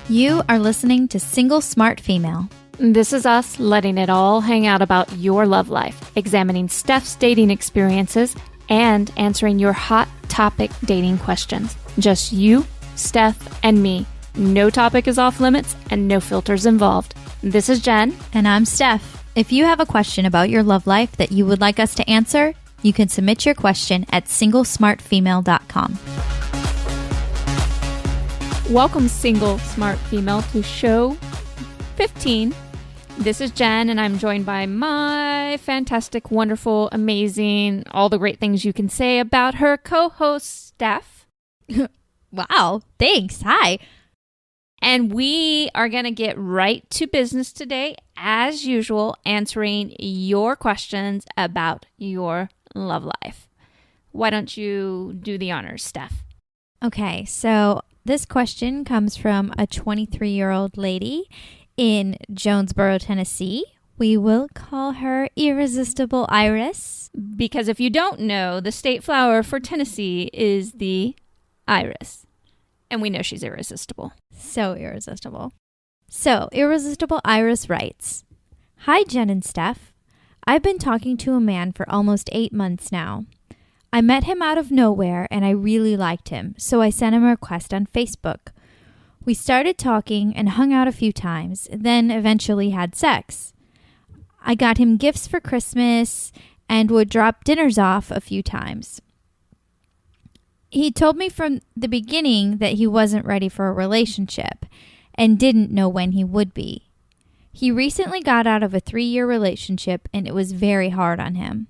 You are listening to Single Smart Female. This is us letting it all hang out about your love life, examining Steph's dating experiences, and answering your hot topic dating questions. Just you, Steph, and me. No topic is off limits and no filters involved. This is Jen. And I'm Steph. If you have a question about your love life that you would like us to answer, you can submit your question at singlesmartfemale.com. Welcome, Single Smart Female, to show 15. This is Jen, and I'm joined by my fantastic, wonderful, amazing, all the great things you can say about her co-host, Steph. Wow, thanks. Hi. And we are going to get right to business today, as usual, answering your questions about your love life. Why don't you do the honors, Steph? Okay, so this question comes from a 23-year-old lady in Jonesboro, Tennessee. We will call her Irresistible Iris. Because if you don't know, the state flower for Tennessee is the iris. And we know she's irresistible. So irresistible. So, Irresistible Iris writes, Hi, Jen and Steph. I've been talking to a man for almost 8 months now. I met him out of nowhere and I really liked him, so I sent him a request on Facebook. We started talking and hung out a few times, then eventually had sex. I got him gifts for Christmas and would drop dinners off a few times. He told me from the beginning that he wasn't ready for a relationship and didn't know when he would be. He recently got out of a 3-year relationship and it was very hard on him.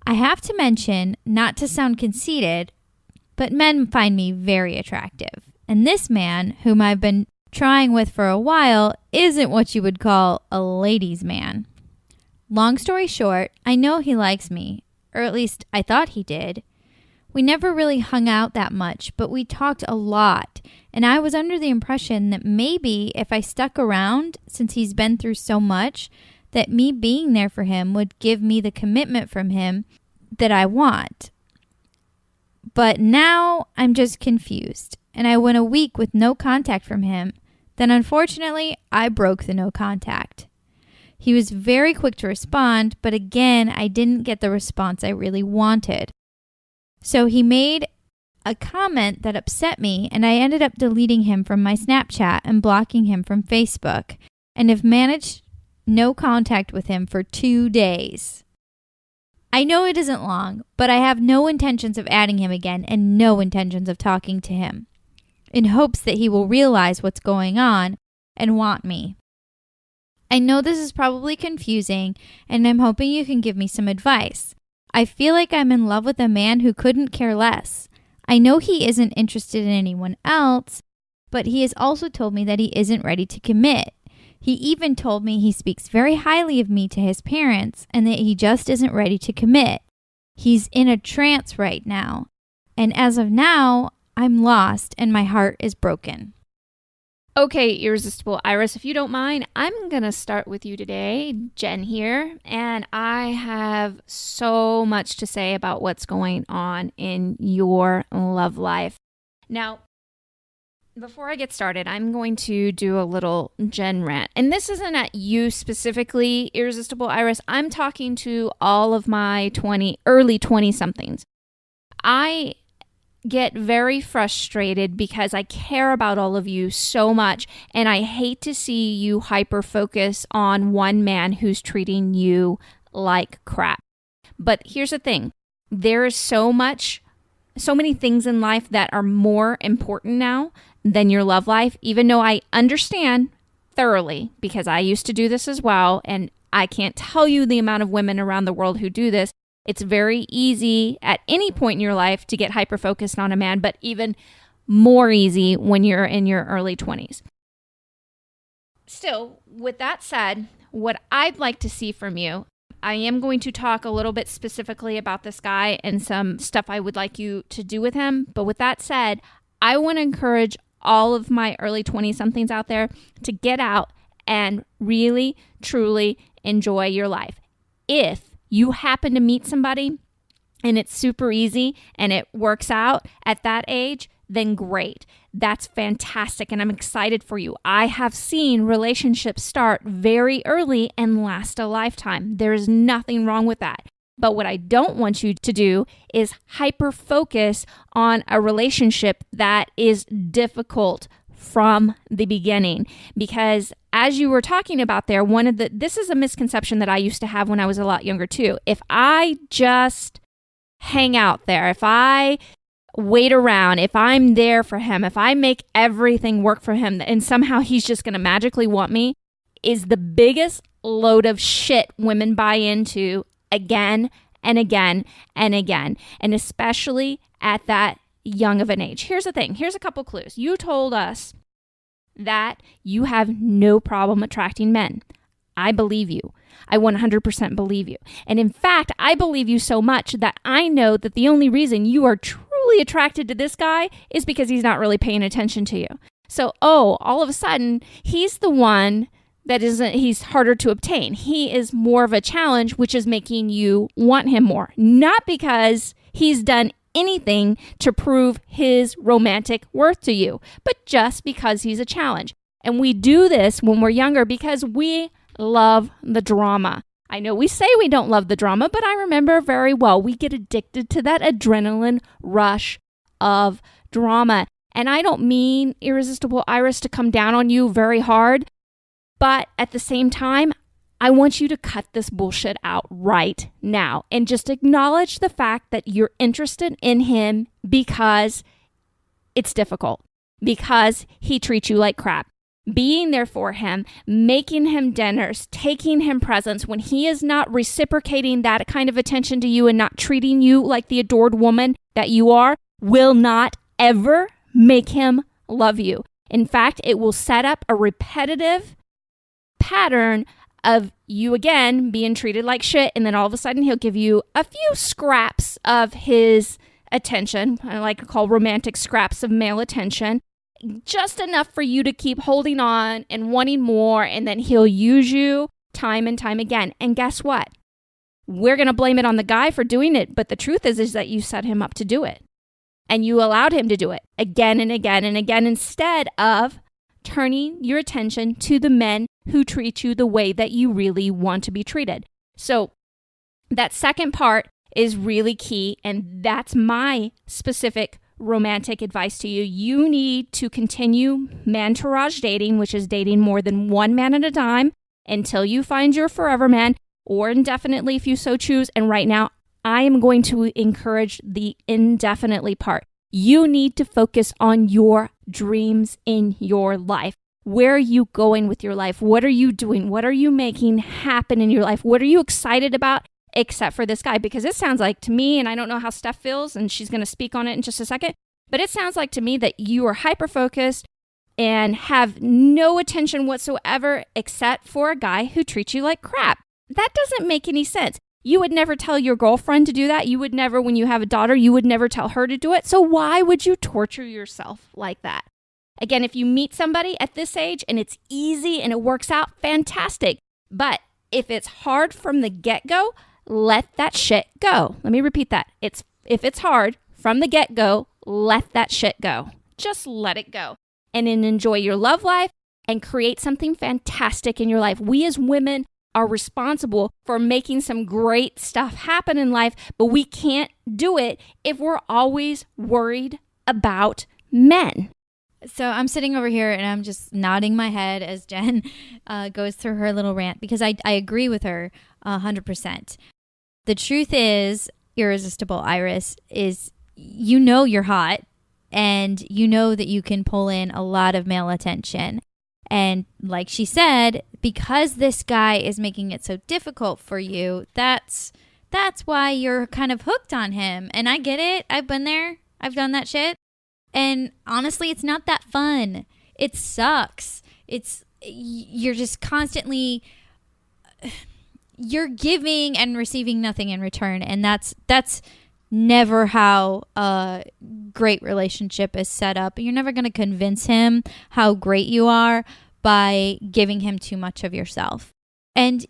I have to mention, not to sound conceited, but men find me very attractive. And this man, whom I've been trying with for a while, isn't what you would call a ladies' man. Long story short, I know he likes me, or at least I thought he did. We never really hung out that much, but we talked a lot, and I was under the impression that maybe if I stuck around, since he's been through so much, that me being there for him would give me the commitment from him that I want. But now I'm just confused, and I went a week with no contact from him. Then unfortunately, I broke the no contact. He was very quick to respond, but again, I didn't get the response I really wanted. So he made a comment that upset me, and I ended up deleting him from my Snapchat and blocking him from Facebook, and have managed no contact with him for 2 days. I know it isn't long, but I have no intentions of adding him again and no intentions of talking to him, in hopes that he will realize what's going on and want me. I know this is probably confusing, and I'm hoping you can give me some advice. I feel like I'm in love with a man who couldn't care less. I know he isn't interested in anyone else, but he has also told me that he isn't ready to commit. He even told me he speaks very highly of me to his parents and that he just isn't ready to commit. He's in a trance right now, and as of now, I'm lost and my heart is broken. Okay, Irresistible Iris, if you don't mind, I'm going to start with you today, Jen here, and I have so much to say about what's going on in your love life. Now, before I get started, I'm going to do a little Jen rant, and this isn't at you specifically, Irresistible Iris. I'm talking to all of my early 20-somethings. I get very frustrated because I care about all of you so much, and I hate to see you hyper-focus on one man who's treating you like crap. But here's the thing. There is so many things in life that are more important now than your love life, even though I understand thoroughly, because I used to do this as well, and I can't tell you the amount of women around the world who do this. It's very easy at any point in your life to get hyper-focused on a man, but even more easy when you're in your early 20s. Still, with that said, what I'd like to see from you, I am going to talk a little bit specifically about this guy and some stuff I would like you to do with him. But with that said, I want to encourage all of my early 20-somethings out there to get out and really, truly enjoy your life. If you happen to meet somebody and it's super easy and it works out at that age, then great. That's fantastic, and I'm excited for you. I have seen relationships start very early and last a lifetime. There's nothing wrong with that. But what I don't want you to do is hyper-focus on a relationship that is difficult from the beginning. Because as you were talking about there, this is a misconception that I used to have when I was a lot younger too. If I just hang out there, if I wait around, if I'm there for him, if I make everything work for him, and somehow he's just going to magically want me, is the biggest load of shit women buy into again and again and again, and especially at that young of an age. Here's the thing. Here's a couple clues. You told us that you have no problem attracting men. I believe you. I 100% believe you. And in fact, I believe you so much that I know that the only reason you are truly attracted to this guy is because he's not really paying attention to you. So, all of a sudden, he's the one he's harder to obtain. He is more of a challenge, which is making you want him more. Not because he's done anything to prove his romantic worth to you, but just because he's a challenge. And we do this when we're younger because we love the drama. I know we say we don't love the drama, but I remember very well, we get addicted to that adrenaline rush of drama. And I don't mean Irresistible Iris to come down on you very hard, but at the same time, I want you to cut this bullshit out right now and just acknowledge the fact that you're interested in him because it's difficult, because he treats you like crap. Being there for him, making him dinners, taking him presents when he is not reciprocating that kind of attention to you and not treating you like the adored woman that you are, will not ever make him love you. In fact, it will set up a repetitive pattern of you again being treated like shit, and then all of a sudden he'll give you a few scraps of his attention. I like to call romantic scraps of male attention, just enough for you to keep holding on and wanting more, and then he'll use you time and time again. And guess what? We're going to blame it on the guy for doing it, but the truth is that you set him up to do it, and you allowed him to do it again and again and again, instead of turning your attention to the men who treat you the way that you really want to be treated. So that second part is really key, and that's my specific romantic advice to you. You need to continue mantourage dating, which is dating more than one man at a time until you find your forever man, or indefinitely if you so choose. And right now, I am going to encourage the indefinitely part. You need to focus on your dreams in your life. Where are you going with your life? What are you doing? What are you making happen in your life? What are you excited about except for this guy? Because it sounds like to me, and I don't know how Steph feels, and she's going to speak on it in just a second, but it sounds like to me that you are hyper-focused and have no attention whatsoever except for a guy who treats you like crap. That doesn't make any sense. You would never tell your girlfriend to do that. You would never, when you have a daughter, you would never tell her to do it. So why would you torture yourself like that? Again, if you meet somebody at this age and it's easy and it works out, fantastic. But if it's hard from the get-go, let that shit go. Let me repeat that. If it's hard from the get-go, let that shit go. Just let it go. And then enjoy your love life and create something fantastic in your life. We as women are responsible for making some great stuff happen in life, but we can't do it if we're always worried about men. So I'm sitting over here and I'm just nodding my head as Jen goes through her little rant, because I agree with her 100%. The truth is, Irresistible Iris, is you know you're hot and you know that you can pull in a lot of male attention. And like she said, because this guy is making it so difficult for you, that's why you're kind of hooked on him. And I get it. I've been there. I've done that shit. And honestly, it's not that fun. It sucks. You're just constantly, you're giving and receiving nothing in return. And that's never how a great relationship is set up. You're never going to convince him how great you are by giving him too much of yourself. And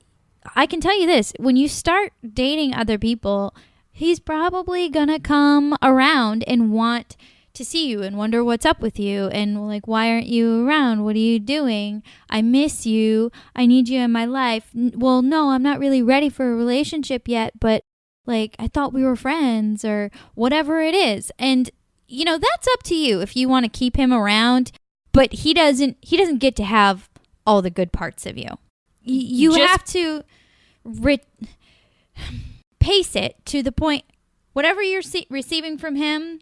I can tell you this, when you start dating other people, he's probably going to come around and want to see you and wonder what's up with you and like, why aren't you around? What are you doing? I miss you. I need you in my life. Well, no, I'm not really ready for a relationship yet, but like, I thought we were friends or whatever it is. And, you know, that's up to you if you want to keep him around, but he doesn't get to have all the good parts of you. You have to pace it to the point, whatever you're receiving from him,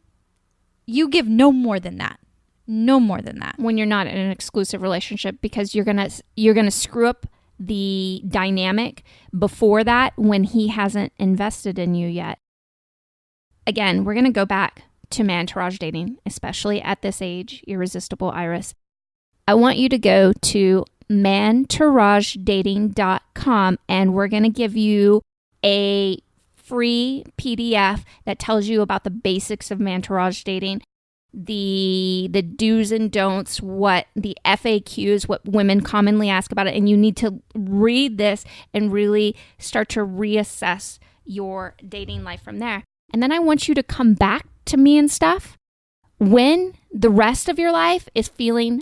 you give no more than that. No more than that. When you're not in an exclusive relationship, because you're gonna screw up the dynamic before that when he hasn't invested in you yet. Again, we're gonna go back to Mantourage dating, especially at this age, Irresistible Iris. I want you to go to mantouragedating.com and we're gonna give you a free PDF that tells you about the basics of Mantourage dating, the do's and don'ts, what the FAQs, what women commonly ask about it. And you need to read this and really start to reassess your dating life from there. And then I want you to come back to me and stuff when the rest of your life is feeling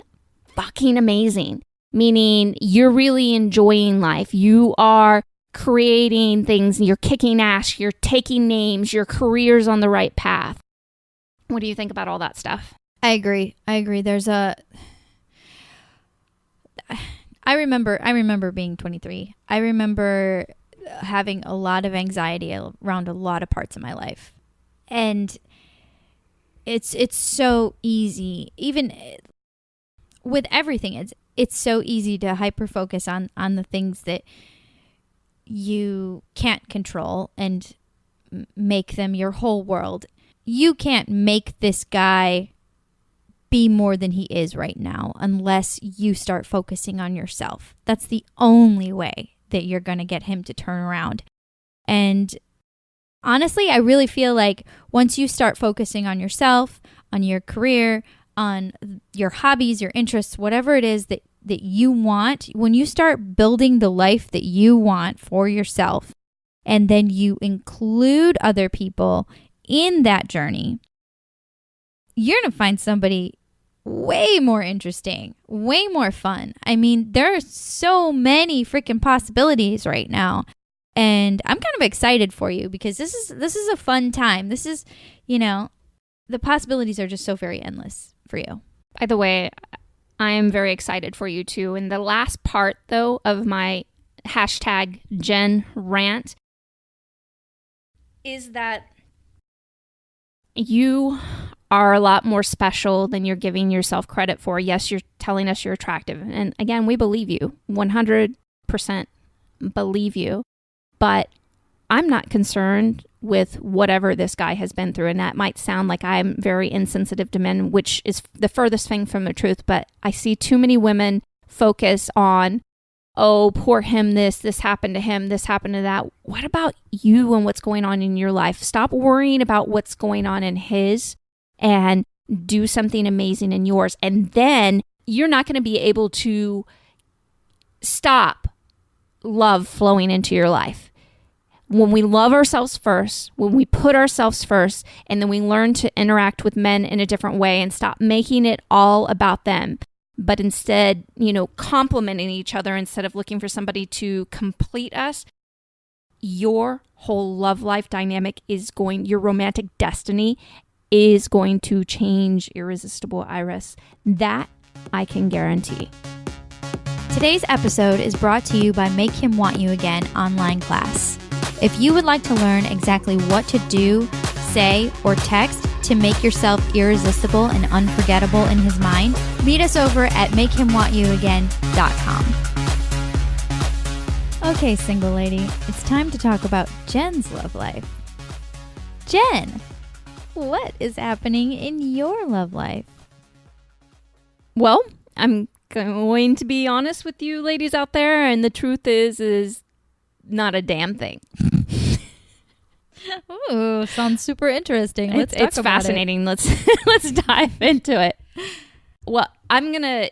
fucking amazing, meaning you're really enjoying life. You are creating things, you're kicking ass, you're taking names, your career's on the right path. What do you think about all that stuff? I agree. I remember being 23. I remember having a lot of anxiety around a lot of parts of my life. And it's so easy, even with everything, it's so easy to hyper focus on the things that you can't control and make them your whole world. You can't make this guy be more than he is right now unless you start focusing on yourself. That's the only way that you're going to get him to turn around. And honestly, I really feel like once you start focusing on yourself, on your career, on your hobbies, your interests, whatever it is that you want, when you start building the life that you want for yourself, and then you include other people in that journey, you're going to find somebody way more interesting, way more fun. I mean, there are so many freaking possibilities right now. And I'm kind of excited for you because this is a fun time. This is, you know, the possibilities are just so very endless for you. By the way, I am very excited for you too. And the last part, though, of my hashtag Jen rant is that you are a lot more special than you're giving yourself credit for. Yes, you're telling us you're attractive. And again, we believe you. 100% believe you. But I'm not concerned with whatever this guy has been through. And that might sound like I'm very insensitive to men, which is the furthest thing from the truth. But I see too many women focus on, oh, poor him, this happened to him, this happened to that. What about you and what's going on in your life? Stop worrying about what's going on in his and do something amazing in yours. And then you're not going to be able to stop love flowing into your life. When we love ourselves first, when we put ourselves first, and then we learn to interact with men in a different way and stop making it all about them, but instead, complimenting each other instead of looking for somebody to complete us, your whole love life dynamic your romantic destiny is going to change, Irresistible Iris. That I can guarantee. Today's episode is brought to you by Make Him Want You Again online class. If you would like to learn exactly what to do, say, or text to make yourself irresistible and unforgettable in his mind, meet us over at makehimwantyouagain.com. Okay, single lady, it's time to talk about Jen's love life. Jen, what is happening in your love life? Well, I'm going to be honest with you ladies out there, and the truth is not a damn thing. Ooh, sounds super interesting. It's fascinating. Let's dive into it. Well, I'm going to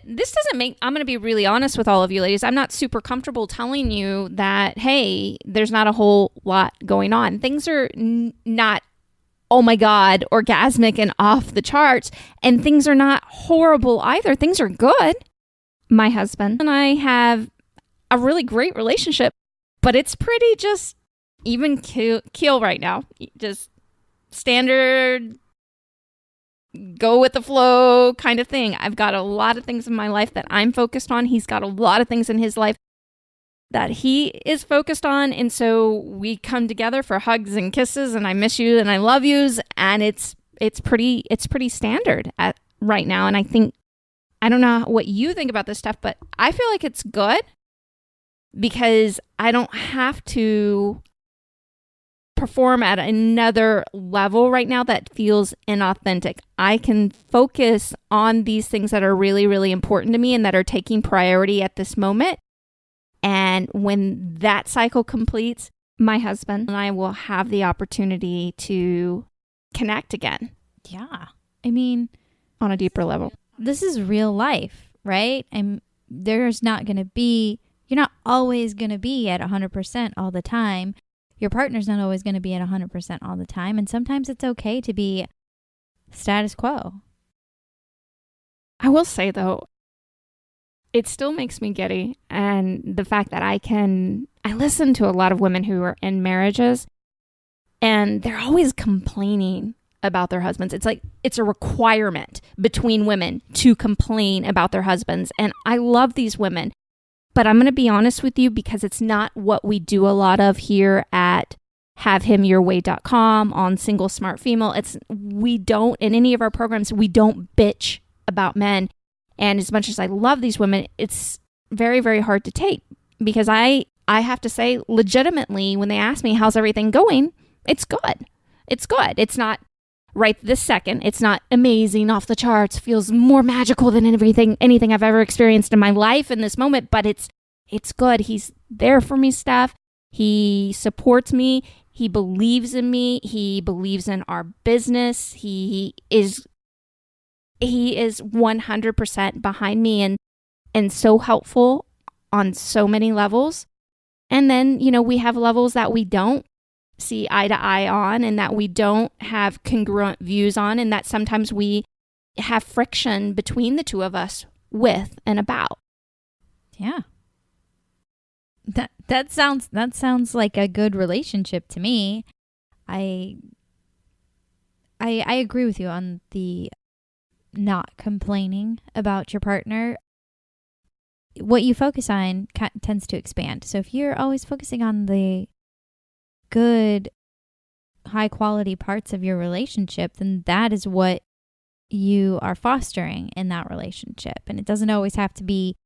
be really honest with all of you ladies. I'm not super comfortable telling you that, hey, there's not a whole lot going on. Things are not oh my God, orgasmic and off the charts. And things are not horrible either. Things are good. My husband and I have a really great relationship, but it's pretty just even keel right now. Just standard, go with the flow kind of thing. I've got a lot of things in my life that I'm focused on. He's got a lot of things in his life that he is focused on. And so we come together for hugs and kisses and I miss you and I love yous. And it's pretty standard right now. And I don't know what you think about this stuff, but I feel like it's good because I don't have to perform at another level right now that feels inauthentic. I can focus on these things that are really, really important to me and that are taking priority at this moment. And when that cycle completes, my husband and I will have the opportunity to connect again. Yeah. I mean, on a deeper level. This is real life, right? And you're not always going to be at 100% all the time. Your partner's not always going to be at 100% all the time. And sometimes it's okay to be status quo. I will say, though, it still makes me giddy. And the fact that I listen to a lot of women who are in marriages and they're always complaining about their husbands. It's like it's a requirement between women to complain about their husbands. And I love these women. But I'm going to be honest with you because it's not what we do a lot of here at havehimyourway.com on Single Smart Female. We don't, in any of our programs, we don't bitch about men. And as much as I love these women, it's very, very hard to take because I have to say legitimately when they ask me, how's everything going? It's good. It's good. It's not right this second. It's not amazing, off the charts, feels more magical than anything I've ever experienced in my life in this moment, but it's good. He's there for me, Steph. He supports me. He believes in me. He believes in our business. He is 100% behind me and so helpful on so many levels. And then, we have levels that we don't see eye to eye on and that we don't have congruent views on and that sometimes we have friction between the two of us with and about. Yeah. That sounds like a good relationship to me. I agree with you on the not complaining about your partner. What you focus on tends to expand. So if you're always focusing on the good, high quality parts of your relationship, then that is what you are fostering in that relationship. And it doesn't always have to be,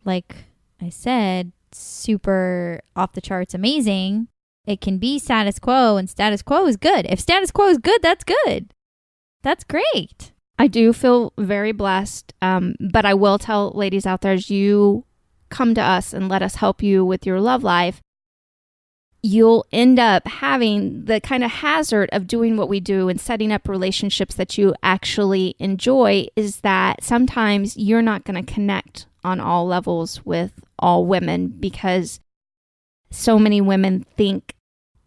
like I said, super off the charts amazing. It can be status quo, and status quo is good. If status quo is good, that's good. That's great. I do feel very blessed, but I will tell ladies out there, as you come to us and let us help you with your love life, you'll end up having the kind of hazard of doing what we do and setting up relationships that you actually enjoy is that sometimes you're not going to connect on all levels with all women because so many women think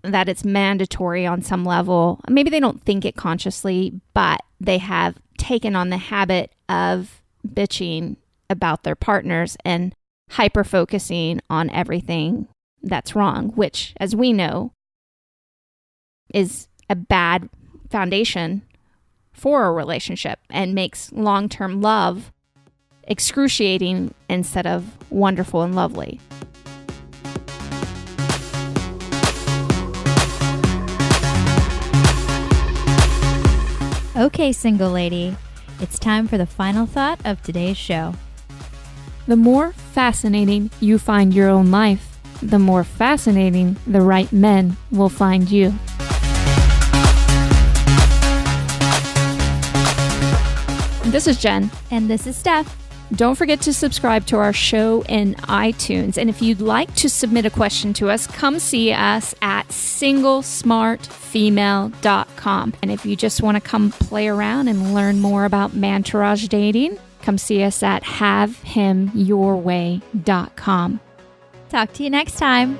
that it's mandatory on some level. Maybe they don't think it consciously, but they have taken on the habit of bitching about their partners and hyper-focusing on everything that's wrong, which, as we know, is a bad foundation for a relationship and makes long-term love excruciating instead of wonderful and lovely. Okay, single lady, it's time for the final thought of today's show. The more fascinating you find your own life, the more fascinating the right men will find you. This is Jen. And this is Steph. Don't forget to subscribe to our show in iTunes. And if you'd like to submit a question to us, come see us at singlesmartfemale.com. And if you just want to come play around and learn more about Mantourage dating, come see us at havehimyourway.com. Talk to you next time.